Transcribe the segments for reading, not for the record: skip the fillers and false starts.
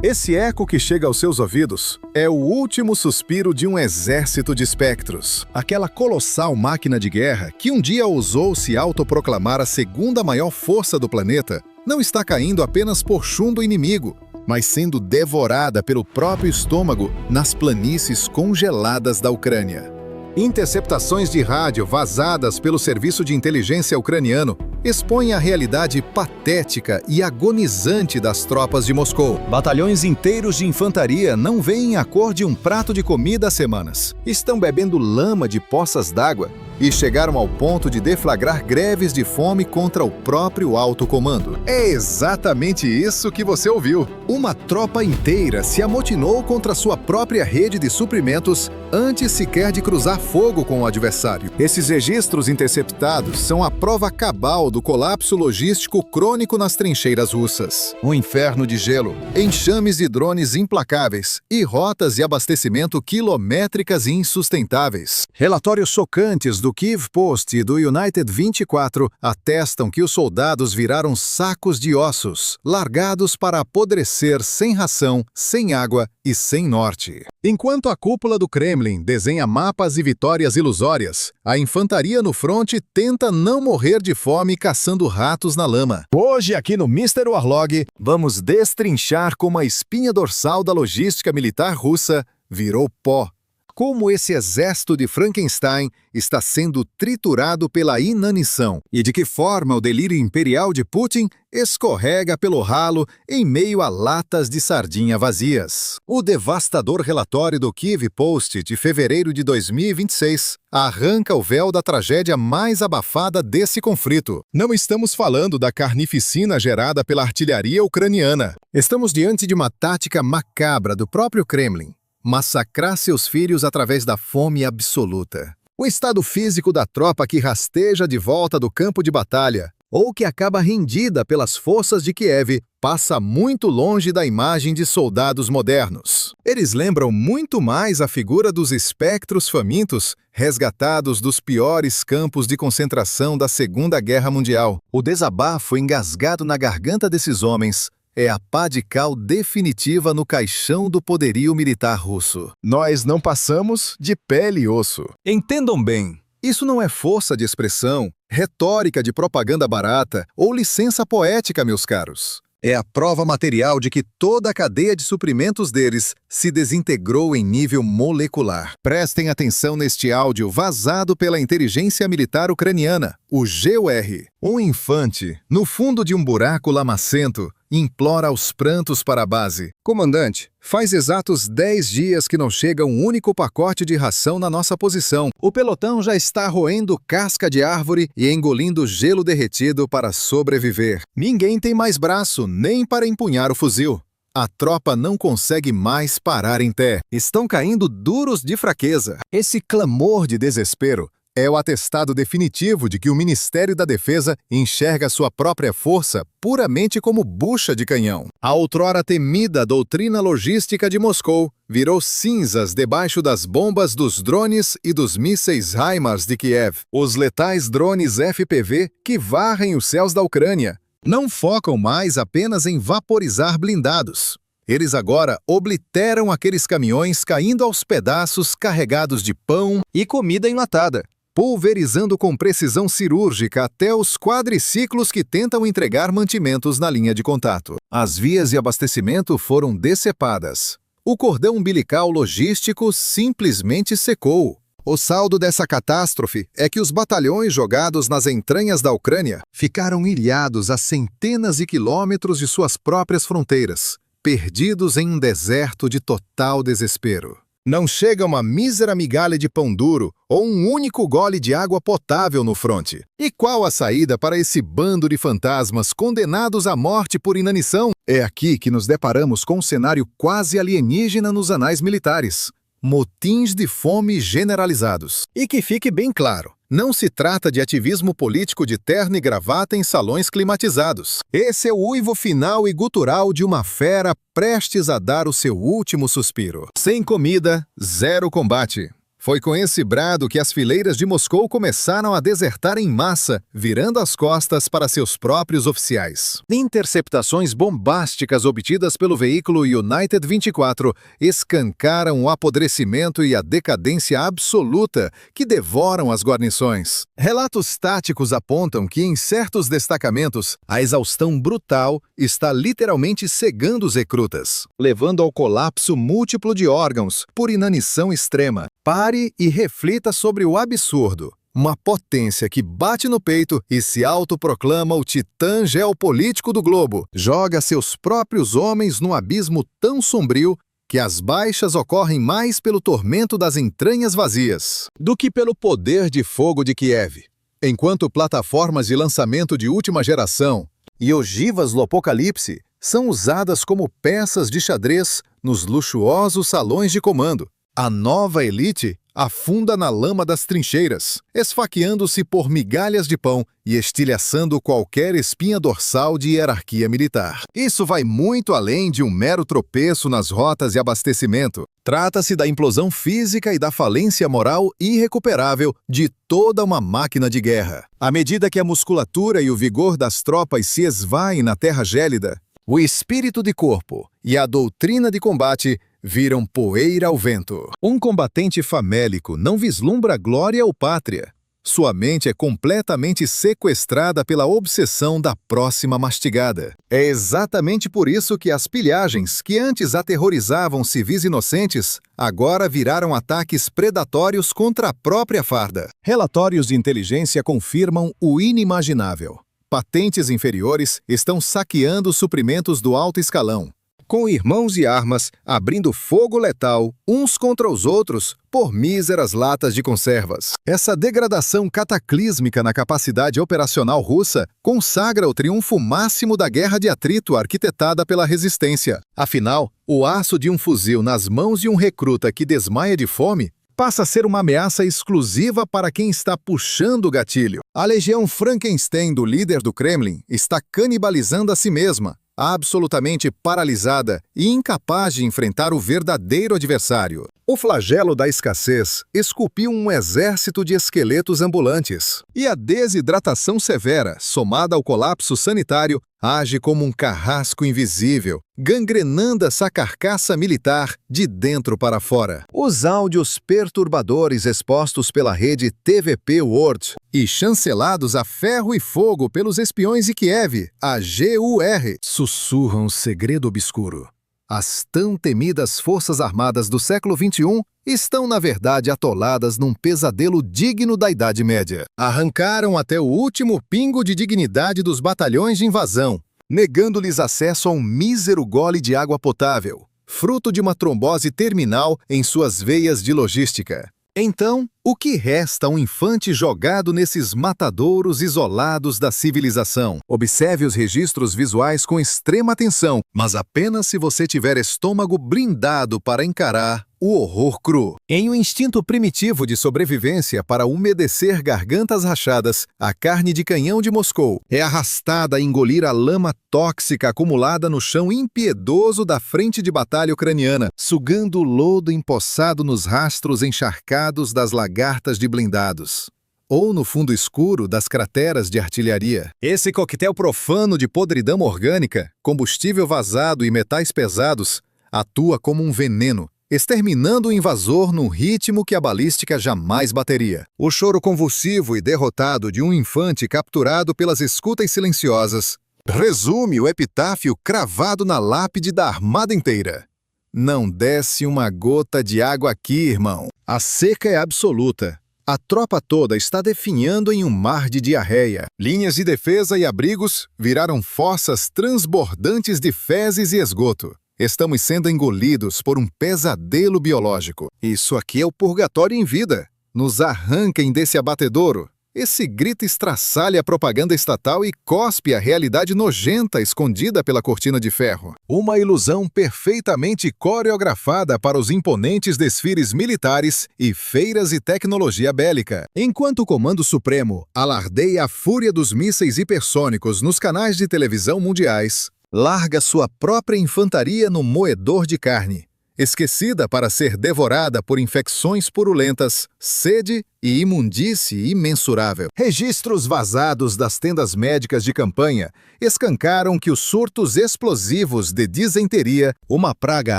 Esse eco que chega aos seus ouvidos é o último suspiro de um exército de espectros. Aquela colossal máquina de guerra que um dia ousou se autoproclamar a segunda maior força do planeta não está caindo apenas por chumbo inimigo, mas sendo devorada pelo próprio estômago nas planícies congeladas da Ucrânia. Interceptações de rádio vazadas pelo serviço de inteligência ucraniano expõem a realidade patética e agonizante das tropas de Moscou. Batalhões inteiros de infantaria não veem a cor de um prato de comida há semanas. Estão bebendo lama de poças d'água e chegaram ao ponto de deflagrar greves de fome contra o próprio alto comando. É exatamente isso que você ouviu. Uma tropa inteira se amotinou contra sua própria rede de suprimentos antes sequer de cruzar fogo com o adversário. Esses registros interceptados são a prova cabal do colapso logístico crônico nas trincheiras russas. Um inferno de gelo, enxames de drones implacáveis e rotas de abastecimento quilométricas e insustentáveis. Relatórios chocantes do Kyiv Post e do United 24 atestam que os soldados viraram sacos de ossos, largados para apodrecer sem ração, sem água e sem norte. Enquanto a cúpula do Kremlin desenha mapas e vitórias ilusórias, a infantaria no fronte tenta não morrer de fome caçando ratos na lama. Hoje, aqui no Mr. Warlog, vamos destrinchar como a espinha dorsal da logística militar russa virou pó. Como esse exército de Frankenstein está sendo triturado pela inanição e de que forma o delírio imperial de Putin escorrega pelo ralo em meio a latas de sardinha vazias. O devastador relatório do Kyiv Post de fevereiro de 2026 arranca o véu da tragédia mais abafada desse conflito. Não estamos falando da carnificina gerada pela artilharia ucraniana. Estamos diante de uma tática macabra do próprio Kremlin. Massacrar seus filhos através da fome absoluta. O estado físico da tropa que rasteja de volta do campo de batalha ou que acaba rendida pelas forças de Kiev passa muito longe da imagem de soldados modernos. Eles lembram muito mais a figura dos espectros famintos resgatados dos piores campos de concentração da Segunda Guerra Mundial. O desabafo engasgado na garganta desses homens é a pá de cal definitiva no caixão do poderio militar russo. Nós não passamos de pele e osso. Entendam bem, isso não é força de expressão, retórica de propaganda barata ou licença poética, meus caros. É a prova material de que toda a cadeia de suprimentos deles se desintegrou em nível molecular. Prestem atenção neste áudio vazado pela inteligência militar ucraniana, o GUR. Um infante, no fundo de um buraco lamacento, implora aos prantos para a base. Comandante, faz exatos 10 dias que não chega um único pacote de ração na nossa posição. O pelotão já está roendo casca de árvore e engolindo gelo derretido para sobreviver. Ninguém tem mais braço nem para empunhar o fuzil. A tropa não consegue mais parar em pé. Estão caindo duros de fraqueza. Esse clamor de desespero é o atestado definitivo de que o Ministério da Defesa enxerga sua própria força puramente como bucha de canhão. A outrora temida doutrina logística de Moscou virou cinzas debaixo das bombas dos drones e dos mísseis HIMARS de Kiev. Os letais drones FPV que varrem os céus da Ucrânia não focam mais apenas em vaporizar blindados. Eles agora obliteram aqueles caminhões caindo aos pedaços carregados de pão e comida enlatada, pulverizando com precisão cirúrgica até os quadriciclos que tentam entregar mantimentos na linha de contato. As vias de abastecimento foram decepadas. O cordão umbilical logístico simplesmente secou. O saldo dessa catástrofe é que os batalhões jogados nas entranhas da Ucrânia ficaram ilhados a centenas de quilômetros de suas próprias fronteiras, perdidos em um deserto de total desespero. Não chega uma mísera migalha de pão duro ou um único gole de água potável no fronte. E qual a saída para esse bando de fantasmas condenados à morte por inanição? É aqui que nos deparamos com um cenário quase alienígena nos anais militares. Motins de fome generalizados. E que fique bem claro, não se trata de ativismo político de terno e gravata em salões climatizados. Esse é o uivo final e gutural de uma fera prestes a dar o seu último suspiro. Sem comida, zero combate. Foi com esse brado que as fileiras de Moscou começaram a desertar em massa, virando as costas para seus próprios oficiais. Interceptações bombásticas obtidas pelo veículo United 24 escancaram o apodrecimento e a decadência absoluta que devoram as guarnições. Relatos táticos apontam que em certos destacamentos, a exaustão brutal está literalmente cegando os recrutas, levando ao colapso múltiplo de órgãos por inanição extrema. Pare e reflita sobre o absurdo. Uma potência que bate no peito e se autoproclama o titã geopolítico do globo, joga seus próprios homens num abismo tão sombrio que as baixas ocorrem mais pelo tormento das entranhas vazias do que pelo poder de fogo de Kiev. Enquanto plataformas de lançamento de última geração e ogivas do apocalipse são usadas como peças de xadrez nos luxuosos salões de comando, a nova elite afunda na lama das trincheiras, esfaqueando-se por migalhas de pão e estilhaçando qualquer espinha dorsal de hierarquia militar. Isso vai muito além de um mero tropeço nas rotas de abastecimento. Trata-se da implosão física e da falência moral irrecuperável de toda uma máquina de guerra. À medida que a musculatura e o vigor das tropas se esvaem na terra gélida, o espírito de corpo e a doutrina de combate viram poeira ao vento. Um combatente famélico não vislumbra glória ou pátria. Sua mente é completamente sequestrada pela obsessão da próxima mastigada. É exatamente por isso que as pilhagens, que antes aterrorizavam civis inocentes, agora viraram ataques predatórios contra a própria farda. Relatórios de inteligência confirmam o inimaginável. Patentes inferiores estão saqueando suprimentos do alto escalão, com irmãos e armas abrindo fogo letal uns contra os outros por míseras latas de conservas. Essa degradação cataclísmica na capacidade operacional russa consagra o triunfo máximo da guerra de atrito arquitetada pela resistência. Afinal, o aço de um fuzil nas mãos de um recruta que desmaia de fome passa a ser uma ameaça exclusiva para quem está puxando o gatilho. A legião Frankenstein do líder do Kremlin está canibalizando a si mesma, absolutamente paralisada e incapaz de enfrentar o verdadeiro adversário. O flagelo da escassez esculpiu um exército de esqueletos ambulantes. E a desidratação severa, somada ao colapso sanitário, age como um carrasco invisível, gangrenando essa carcaça militar de dentro para fora. Os áudios perturbadores expostos pela rede TVP World e chancelados a ferro e fogo pelos espiões de Kiev, a GUR, sussurram um segredo obscuro. As tão temidas Forças Armadas do século XXI estão, na verdade, atoladas num pesadelo digno da Idade Média. Arrancaram até o último pingo de dignidade dos batalhões de invasão, negando-lhes acesso a um mísero gole de água potável, fruto de uma trombose terminal em suas veias de logística. Então, o que resta a um infante jogado nesses matadouros isolados da civilização? Observe os registros visuais com extrema atenção, mas apenas se você tiver estômago blindado para encarar o horror cru. Em um instinto primitivo de sobrevivência para umedecer gargantas rachadas, a carne de canhão de Moscou é arrastada a engolir a lama tóxica acumulada no chão impiedoso da frente de batalha ucraniana, sugando o lodo empoçado nos rastros encharcados das lagartas de blindados, ou no fundo escuro das crateras de artilharia. Esse coquetel profano de podridão orgânica, combustível vazado e metais pesados atua como um veneno, exterminando o invasor num ritmo que a balística jamais bateria. O choro convulsivo e derrotado de um infante capturado pelas escutas silenciosas resume o epitáfio cravado na lápide da armada inteira. Não desce uma gota de água aqui, irmão. A seca é absoluta. A tropa toda está definhando em um mar de diarreia. Linhas de defesa e abrigos viraram fossas transbordantes de fezes e esgoto. Estamos sendo engolidos por um pesadelo biológico. Isso aqui é o purgatório em vida. Nos arranquem desse abatedouro. Esse grito estraçalha a propaganda estatal e cospe a realidade nojenta escondida pela cortina de ferro. Uma ilusão perfeitamente coreografada para os imponentes desfiles militares e feiras de tecnologia bélica. Enquanto o Comando Supremo alardeia a fúria dos mísseis hipersônicos nos canais de televisão mundiais, larga sua própria infantaria no moedor de carne, esquecida para ser devorada por infecções purulentas, sede e imundície imensurável. Registros vazados das tendas médicas de campanha escancaram que os surtos explosivos de disenteria, uma praga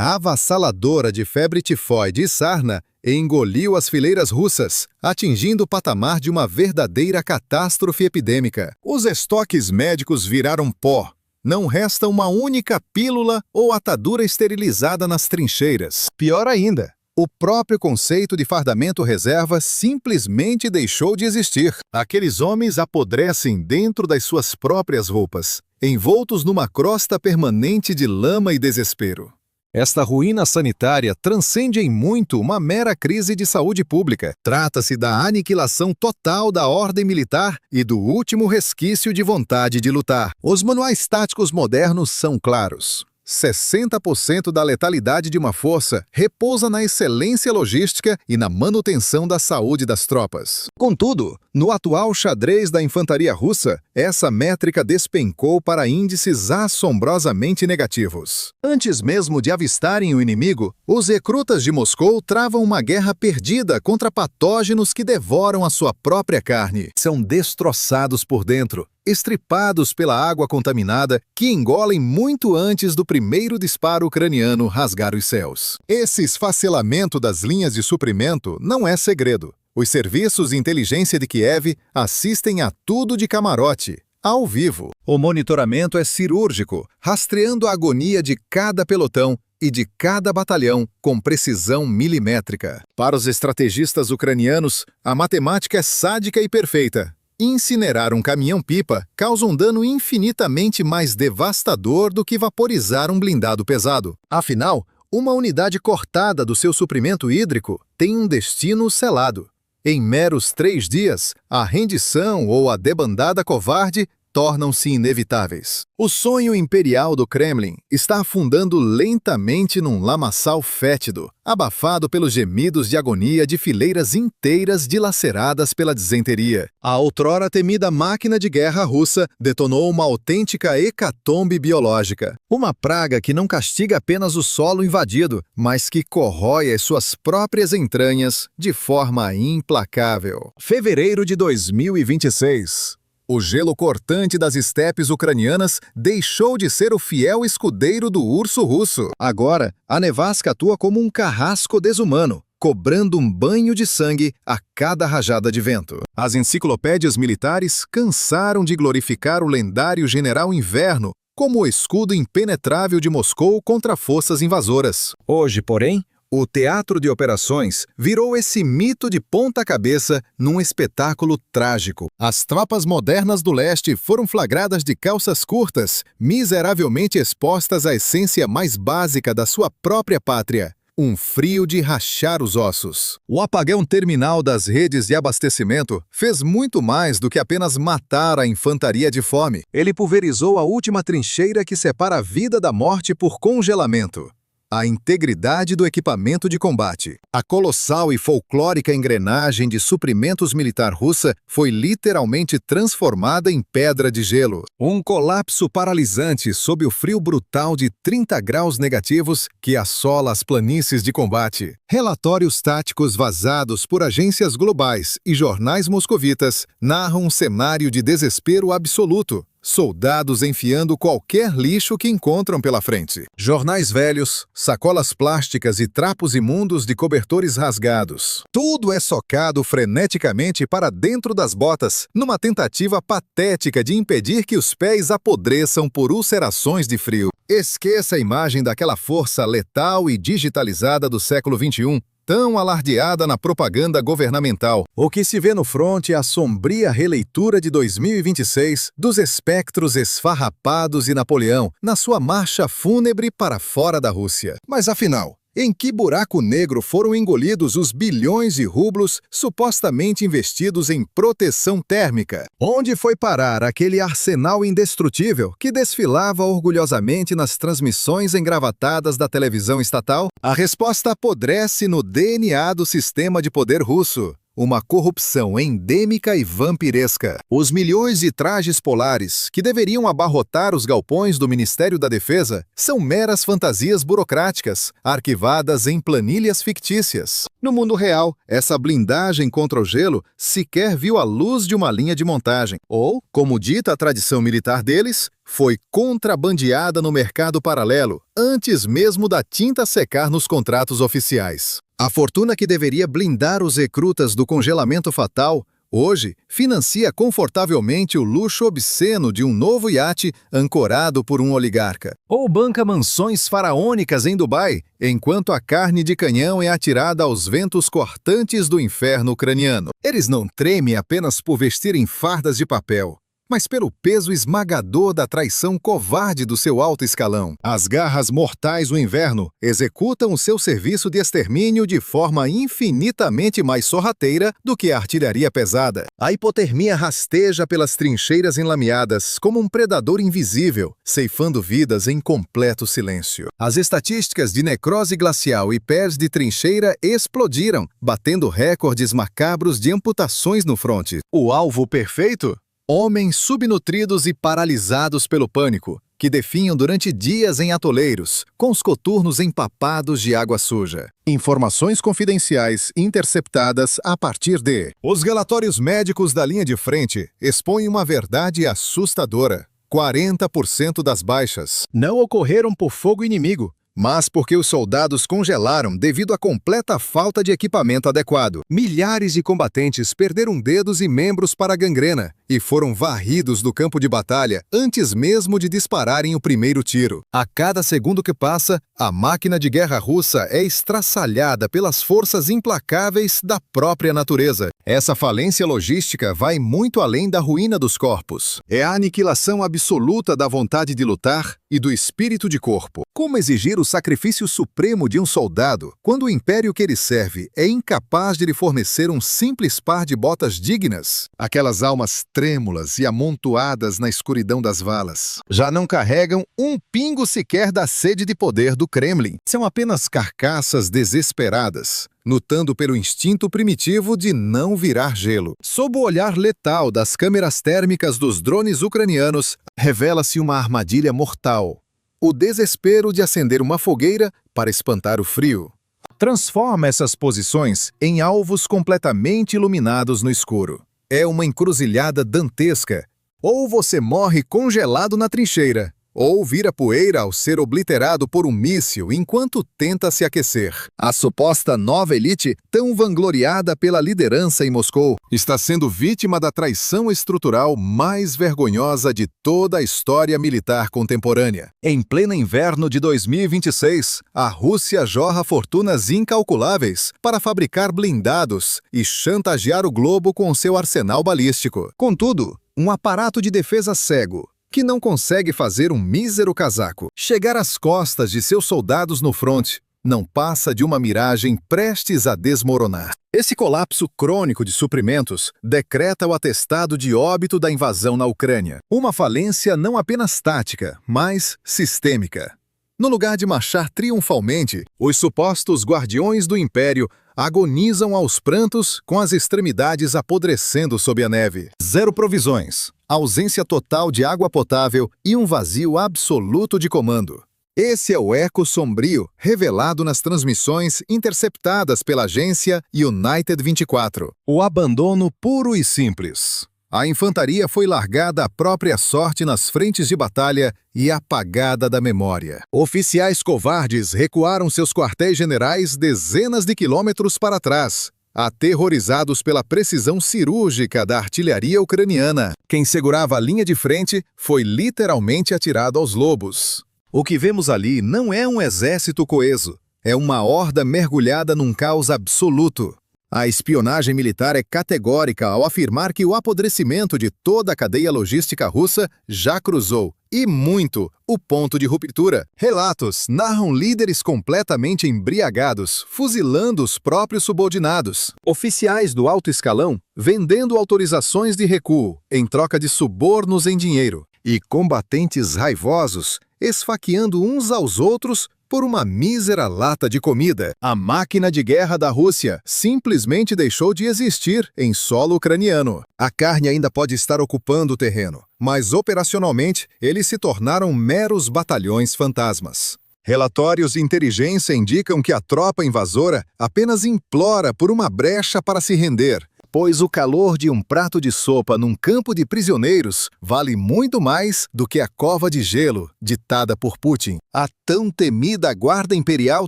avassaladora de febre tifoide e sarna, engoliu as fileiras russas, atingindo o patamar de uma verdadeira catástrofe epidêmica. Os estoques médicos viraram pó. Não resta uma única pílula ou atadura esterilizada nas trincheiras. Pior ainda, o próprio conceito de fardamento reserva simplesmente deixou de existir. Aqueles homens apodrecem dentro das suas próprias roupas, envoltos numa crosta permanente de lama e desespero. Esta ruína sanitária transcende em muito uma mera crise de saúde pública. Trata-se da aniquilação total da ordem militar e do último resquício de vontade de lutar. Os manuais táticos modernos são claros. 60% da letalidade de uma força repousa na excelência logística e na manutenção da saúde das tropas. Contudo, no atual xadrez da infantaria russa, essa métrica despencou para índices assombrosamente negativos. Antes mesmo de avistarem o inimigo, os recrutas de Moscou travam uma guerra perdida contra patógenos que devoram a sua própria carne. São destroçados por dentro, estripados pela água contaminada que engolem muito antes do primeiro disparo ucraniano rasgar os céus. Esse esfacelamento das linhas de suprimento não é segredo. Os serviços de inteligência de Kiev assistem a tudo de camarote, ao vivo. O monitoramento é cirúrgico, rastreando a agonia de cada pelotão e de cada batalhão com precisão milimétrica. Para os estrategistas ucranianos, a matemática é sádica e perfeita. Incinerar um caminhão-pipa causa um dano infinitamente mais devastador do que vaporizar um blindado pesado. Afinal, uma unidade cortada do seu suprimento hídrico tem um destino selado. Em meros 3 dias, a rendição ou a debandada covarde tornam-se inevitáveis. O sonho imperial do Kremlin está afundando lentamente num lamaçal fétido, abafado pelos gemidos de agonia de fileiras inteiras dilaceradas pela disenteria. A outrora temida máquina de guerra russa detonou uma autêntica hecatombe biológica. Uma praga que não castiga apenas o solo invadido, mas que corrói as suas próprias entranhas de forma implacável. Fevereiro de 2026. O gelo cortante das estepes ucranianas deixou de ser o fiel escudeiro do urso russo. Agora, a nevasca atua como um carrasco desumano, cobrando um banho de sangue a cada rajada de vento. As enciclopédias militares cansaram de glorificar o lendário general Inverno como o escudo impenetrável de Moscou contra forças invasoras. Hoje, porém, o teatro de operações virou esse mito de ponta cabeça num espetáculo trágico. As tropas modernas do leste foram flagradas de calças curtas, miseravelmente expostas à essência mais básica da sua própria pátria. Um frio de rachar os ossos. O apagão terminal das redes de abastecimento fez muito mais do que apenas matar a infantaria de fome. Ele pulverizou a última trincheira que separa a vida da morte por congelamento. A integridade do equipamento de combate. A colossal e folclórica engrenagem de suprimentos militar russa foi literalmente transformada em pedra de gelo. Um colapso paralisante sob o frio brutal de 30 graus negativos que assola as planícies de combate. Relatórios táticos vazados por agências globais e jornais moscovitas narram um cenário de desespero absoluto. Soldados enfiando qualquer lixo que encontram pela frente. Jornais velhos, sacolas plásticas e trapos imundos de cobertores rasgados. Tudo é socado freneticamente para dentro das botas, numa tentativa patética de impedir que os pés apodreçam por ulcerações de frio. Esqueça a imagem daquela força letal e digitalizada do século XXI, tão alardeada na propaganda governamental. O que se vê no fronte é a sombria releitura de 2026 dos espectros esfarrapados e Napoleão na sua marcha fúnebre para fora da Rússia. Mas afinal, em que buraco negro foram engolidos os bilhões de rublos supostamente investidos em proteção térmica? Onde foi parar aquele arsenal indestrutível que desfilava orgulhosamente nas transmissões engravatadas da televisão estatal? A resposta apodrece no DNA do sistema de poder russo. uma corrupção endêmica e vampiresca. Os milhões de trajes polares que deveriam abarrotar os galpões do Ministério da Defesa são meras fantasias burocráticas, arquivadas em planilhas fictícias. No mundo real, essa blindagem contra o gelo sequer viu a luz de uma linha de montagem. Ou, como dita a tradição militar deles, foi contrabandeada no mercado paralelo, antes mesmo da tinta secar nos contratos oficiais. A fortuna que deveria blindar os recrutas do congelamento fatal, hoje financia confortavelmente o luxo obsceno de um novo iate ancorado por um oligarca. Ou banca mansões faraônicas em Dubai, enquanto a carne de canhão é atirada aos ventos cortantes do inferno ucraniano. Eles não tremem apenas por vestirem fardas de papel, mas pelo peso esmagador da traição covarde do seu alto escalão. As garras mortais do inverno executam o seu serviço de extermínio de forma infinitamente mais sorrateira do que a artilharia pesada. A hipotermia rasteja pelas trincheiras enlameadas como um predador invisível, ceifando vidas em completo silêncio. As estatísticas de necrose glacial e pés de trincheira explodiram, batendo recordes macabros de amputações no fronte. O alvo perfeito? Homens subnutridos e paralisados pelo pânico, que definham durante dias em atoleiros, com os coturnos empapados de água suja. Informações confidenciais interceptadas a partir de... Os relatórios médicos da linha de frente expõem uma verdade assustadora. 40% das baixas não ocorreram por fogo inimigo, mas porque os soldados congelaram devido à completa falta de equipamento adequado. Milhares de combatentes perderam dedos e membros para a gangrena e foram varridos do campo de batalha antes mesmo de dispararem o primeiro tiro. A cada segundo que passa, a máquina de guerra russa é estraçalhada pelas forças implacáveis da própria natureza. Essa falência logística vai muito além da ruína dos corpos. É a aniquilação absoluta da vontade de lutar e do espírito de corpo. Como exigir o sacrifício supremo de um soldado quando o império que ele serve é incapaz de lhe fornecer um simples par de botas dignas? Aquelas almas trêmulas e amontoadas na escuridão das valas já não carregam um pingo sequer da sede de poder do Kremlin. São apenas carcaças desesperadas, lutando pelo instinto primitivo de não virar gelo. Sob o olhar letal das câmeras térmicas dos drones ucranianos, revela-se uma armadilha mortal. O desespero de acender uma fogueira para espantar o frio. Transforma essas posições em alvos completamente iluminados no escuro. É uma encruzilhada dantesca. Ou você morre congelado na trincheira, ou vira poeira ao ser obliterado por um míssil enquanto tenta se aquecer. A suposta nova elite, tão vangloriada pela liderança em Moscou, está sendo vítima da traição estrutural mais vergonhosa de toda a história militar contemporânea. Em pleno inverno de 2026, a Rússia jorra fortunas incalculáveis para fabricar blindados e chantagear o globo com seu arsenal balístico. Contudo, um aparato de defesa cego, que não consegue fazer um mísero casaco chegar às costas de seus soldados no fronte, não passa de uma miragem prestes a desmoronar. Esse colapso crônico de suprimentos decreta o atestado de óbito da invasão na Ucrânia. Uma falência não apenas tática, mas sistêmica. No lugar de marchar triunfalmente, os supostos guardiões do Império agonizam aos prantos com as extremidades apodrecendo sob a neve. Zero provisões, ausência total de água potável e um vazio absoluto de comando. Esse é o eco sombrio revelado nas transmissões interceptadas pela agência United 24. O abandono puro e simples. A infantaria foi largada à própria sorte nas frentes de batalha e apagada da memória. Oficiais covardes recuaram seus quartéis generais dezenas de quilômetros para trás, aterrorizados pela precisão cirúrgica da artilharia ucraniana. Quem segurava a linha de frente foi literalmente atirado aos lobos. O que vemos ali não é um exército coeso, é uma horda mergulhada num caos absoluto. A espionagem militar é categórica ao afirmar que o apodrecimento de toda a cadeia logística russa já cruzou, e muito, o ponto de ruptura. Relatos narram líderes completamente embriagados, fuzilando os próprios subordinados. Oficiais do alto escalão vendendo autorizações de recuo em troca de subornos em dinheiro. E combatentes raivosos esfaqueando uns aos outros por uma mísera lata de comida. A máquina de guerra da Rússia simplesmente deixou de existir em solo ucraniano. A carne ainda pode estar ocupando o terreno, mas operacionalmente eles se tornaram meros batalhões fantasmas. Relatórios de inteligência indicam que a tropa invasora apenas implora por uma brecha para se render, pois o calor de um prato de sopa num campo de prisioneiros vale muito mais do que a cova de gelo ditada por Putin. A tão temida Guarda Imperial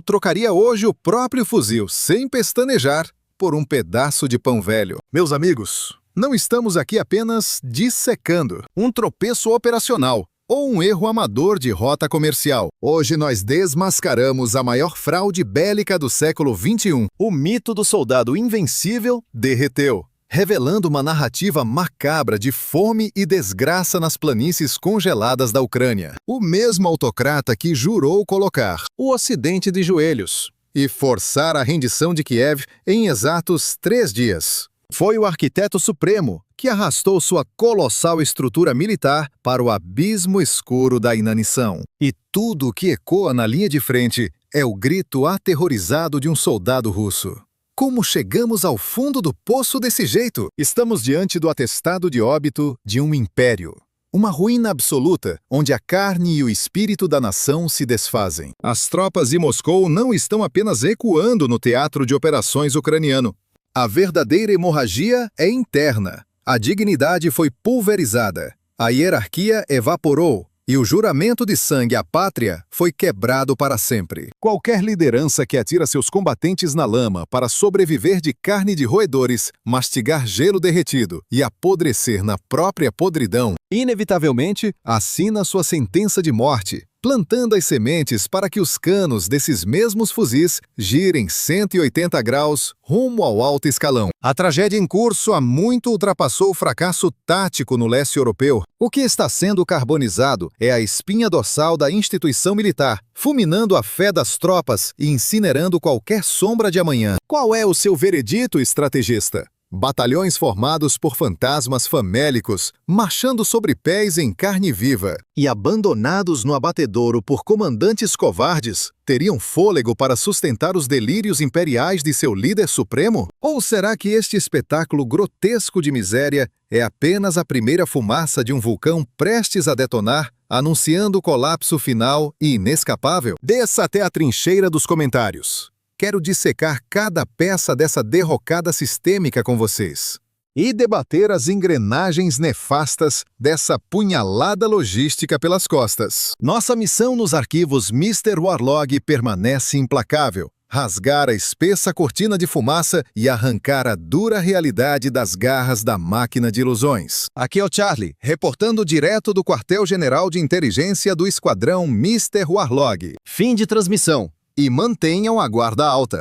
trocaria hoje o próprio fuzil, sem pestanejar, por um pedaço de pão velho. Meus amigos, não estamos aqui apenas dissecando um tropeço operacional ou um erro amador de rota comercial. Hoje nós desmascaramos a maior fraude bélica do século XXI. O mito do soldado invencível derreteu, revelando uma narrativa macabra de fome e desgraça nas planícies congeladas da Ucrânia. O mesmo autocrata que jurou colocar o Ocidente de joelhos e forçar a rendição de Kiev em exatos 3 dias. Foi o arquiteto supremo que arrastou sua colossal estrutura militar para o abismo escuro da inanição. E tudo o que ecoa na linha de frente é o grito aterrorizado de um soldado russo. Como chegamos ao fundo do poço desse jeito? Estamos diante do atestado de óbito de um império. Uma ruína absoluta, onde a carne e o espírito da nação se desfazem. As tropas de Moscou não estão apenas ecoando no teatro de operações ucraniano. A verdadeira hemorragia é interna. A dignidade foi pulverizada, a hierarquia evaporou e o juramento de sangue à pátria foi quebrado para sempre. Qualquer liderança que atira seus combatentes na lama para sobreviver de carne de roedores, mastigar gelo derretido e apodrecer na própria podridão, inevitavelmente assina sua sentença de morte, plantando as sementes para que os canos desses mesmos fuzis girem 180 graus rumo ao alto escalão. A tragédia em curso há muito ultrapassou o fracasso tático no leste europeu. O que está sendo carbonizado é a espinha dorsal da instituição militar, fulminando a fé das tropas e incinerando qualquer sombra de amanhã. Qual é o seu veredito, estrategista? Batalhões formados por fantasmas famélicos, marchando sobre pés em carne viva, e abandonados no abatedouro por comandantes covardes, teriam fôlego para sustentar os delírios imperiais de seu líder supremo? Ou será que este espetáculo grotesco de miséria é apenas a primeira fumaça de um vulcão prestes a detonar, anunciando o colapso final e inescapável? Desça até a trincheira dos comentários. Quero dissecar cada peça dessa derrocada sistêmica com vocês e debater as engrenagens nefastas dessa punhalada logística pelas costas. Nossa missão nos arquivos Mr. Warlog permanece implacável: rasgar a espessa cortina de fumaça e arrancar a dura realidade das garras da máquina de ilusões. Aqui é o Charlie, reportando direto do quartel-general de inteligência do esquadrão Mr. Warlog. Fim de transmissão. E mantenham a guarda alta.